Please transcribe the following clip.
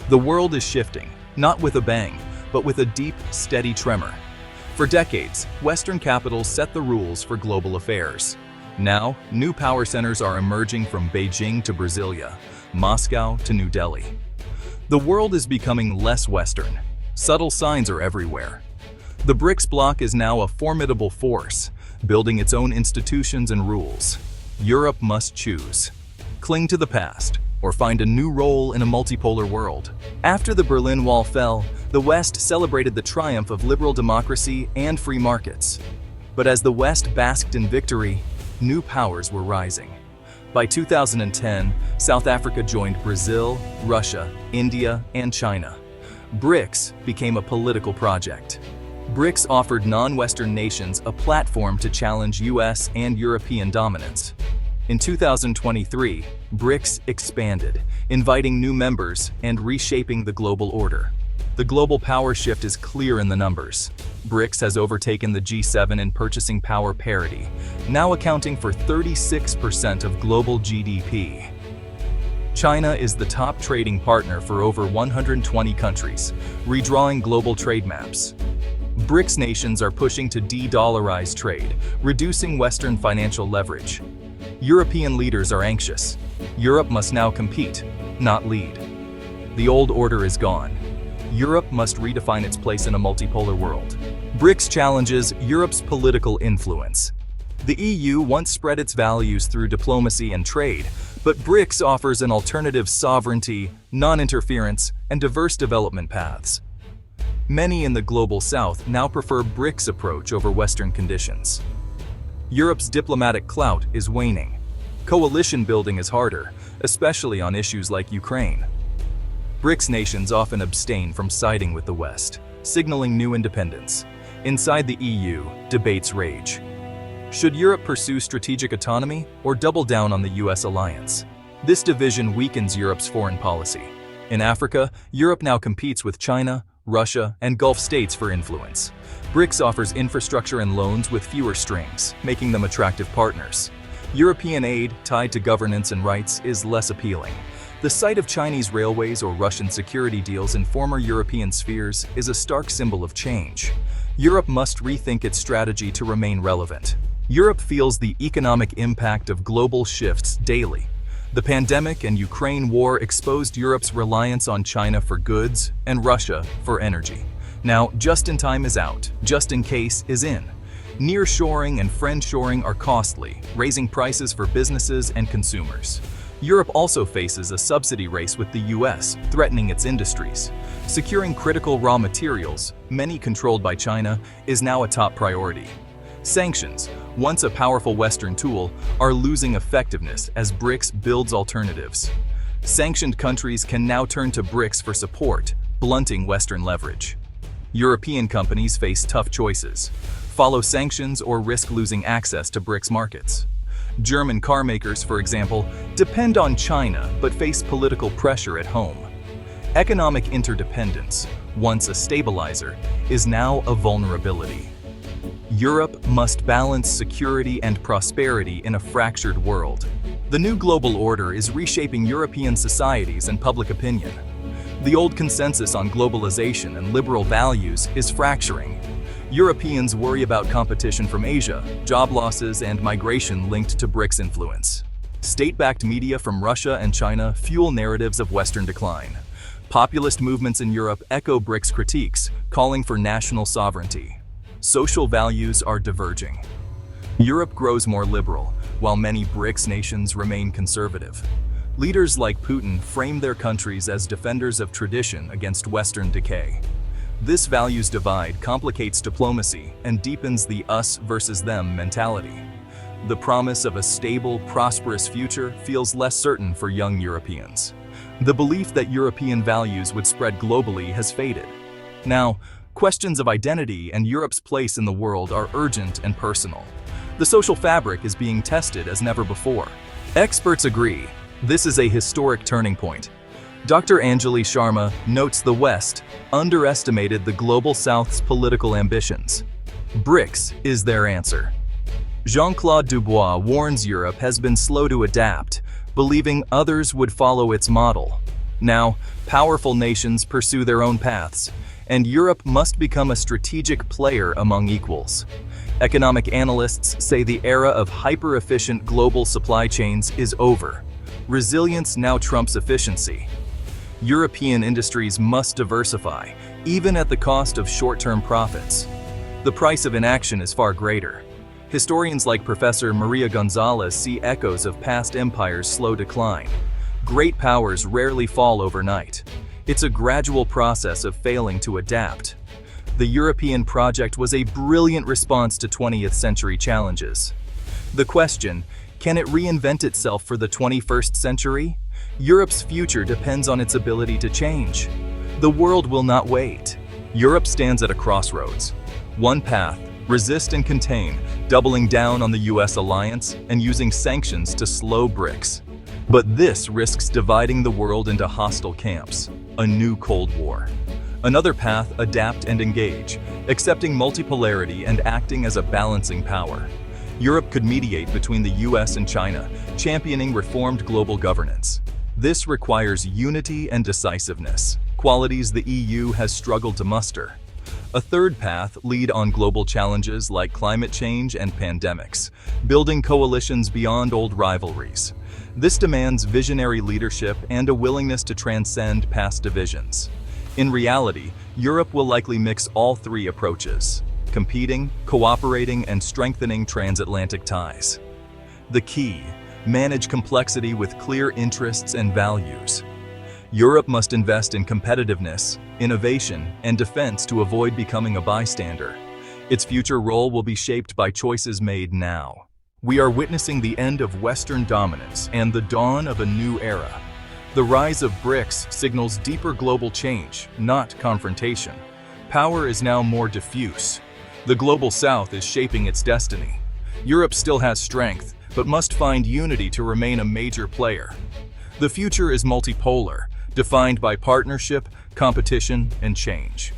The world is shifting, not with a bang, but with a deep, steady tremor. For decades, Western capitals set the rules for global affairs. Now, new power centers are emerging from Beijing to Brasilia, Moscow to New Delhi. The world is becoming less Western. Subtle signs are everywhere. The BRICS bloc is now a formidable force, building its own institutions and rules. Europe must choose: cling to the past, or find a new role in a multipolar world. After the Berlin Wall fell, the West celebrated the triumph of liberal democracy and free markets. But as the West basked in victory, new powers were rising. By 2010, South Africa joined Brazil, Russia, India, and China. BRICS became a political project. BRICS offered non-Western nations a platform to challenge US and European dominance. In 2023, BRICS expanded, inviting new members and reshaping the global order. The global power shift is clear in the numbers. BRICS has overtaken the G7 in purchasing power parity, now accounting for 36% of global GDP. China is the top trading partner for over 120 countries, redrawing global trade maps. BRICS nations are pushing to de-dollarize trade, reducing Western financial leverage. European leaders are anxious. Europe must now compete, not lead. The old order is gone. Europe must redefine its place in a multipolar world. BRICS challenges Europe's political influence. The EU once spread its values through diplomacy and trade, but BRICS offers an alternative: sovereignty, non-interference, and diverse development paths. Many in the global south now prefer BRICS' approach over Western conditions. Europe's diplomatic clout is waning. Coalition building is harder, especially on issues like Ukraine. BRICS nations often abstain from siding with the West, signaling new independence. Inside the EU, debates rage. Should Europe pursue strategic autonomy or double down on the US alliance? This division weakens Europe's foreign policy. In Africa, Europe now competes with China, Russia, and Gulf states for influence. BRICS offers infrastructure and loans with fewer strings, making them attractive partners. European aid, tied to governance and rights, is less appealing. The sight of Chinese railways or Russian security deals in former European spheres is a stark symbol of change. Europe must rethink its strategy to remain relevant. Europe feels the economic impact of global shifts daily. The pandemic and Ukraine war exposed Europe's reliance on China for goods and Russia for energy. Now, just-in-time is out, just-in-case is in. Nearshoring and friendshoring are costly, raising prices for businesses and consumers. Europe also faces a subsidy race with the US, threatening its industries. Securing critical raw materials, many controlled by China, is now a top priority. Sanctions, once a powerful Western tool, are losing effectiveness as BRICS builds alternatives. Sanctioned countries can now turn to BRICS for support, blunting Western leverage. European companies face tough choices: follow sanctions or risk losing access to BRICS markets. German car makers, for example, depend on China but face political pressure at home. Economic interdependence, once a stabilizer, is now a vulnerability. Europe must balance security and prosperity in a fractured world. The new global order is reshaping European societies and public opinion. The old consensus on globalization and liberal values is fracturing. Europeans worry about competition from Asia, job losses, and migration linked to BRICS influence. State-backed media from Russia and China fuel narratives of Western decline. Populist movements in Europe echo BRICS critiques, calling for national sovereignty. Social values are diverging. Europe grows more liberal, while many BRICS nations remain conservative. Leaders like Putin frame their countries as defenders of tradition against Western decay. This values divide complicates diplomacy and deepens the us versus them mentality. The promise of a stable, prosperous future feels less certain for young Europeans. The belief that European values would spread globally has faded. Now, questions of identity and Europe's place in the world are urgent and personal. The social fabric is being tested as never before. Experts agree, this is a historic turning point. Dr. Anjali Sharma notes the West underestimated the Global South's political ambitions. BRICS is their answer. Jean-Claude Dubois warns Europe has been slow to adapt, believing others would follow its model. Now, powerful nations pursue their own paths, and Europe must become a strategic player among equals. Economic analysts say the era of hyper-efficient global supply chains is over. Resilience now trumps efficiency. European industries must diversify, even at the cost of short-term profits. The price of inaction is far greater. Historians like Professor Maria Gonzalez see echoes of past empires' slow decline. Great powers rarely fall overnight. It's a gradual process of failing to adapt. The European project was a brilliant response to 20th century challenges. The question, can it reinvent itself for the 21st century? Europe's future depends on its ability to change. The world will not wait. Europe stands at a crossroads. One path, resist and contain, doubling down on the US alliance and using sanctions to slow BRICS. But this risks dividing the world into hostile camps, a new Cold War. Another path, adapt and engage, accepting multipolarity and acting as a balancing power. Europe could mediate between the US and China, championing reformed global governance. This requires unity and decisiveness, qualities the EU has struggled to muster. A third path, lead on global challenges like climate change and pandemics, building coalitions beyond old rivalries. This demands visionary leadership and a willingness to transcend past divisions. In reality, Europe will likely mix all three approaches, competing, cooperating, and strengthening transatlantic ties. The key, manage complexity with clear interests and values. Europe must invest in competitiveness, innovation, and defense to avoid becoming a bystander. Its future role will be shaped by choices made now. We are witnessing the end of Western dominance and the dawn of a new era. The rise of BRICS signals deeper global change, not confrontation. Power is now more diffuse. The global South is shaping its destiny. Europe still has strength, but must find unity to remain a major player. The future is multipolar, defined by partnership, competition, and change.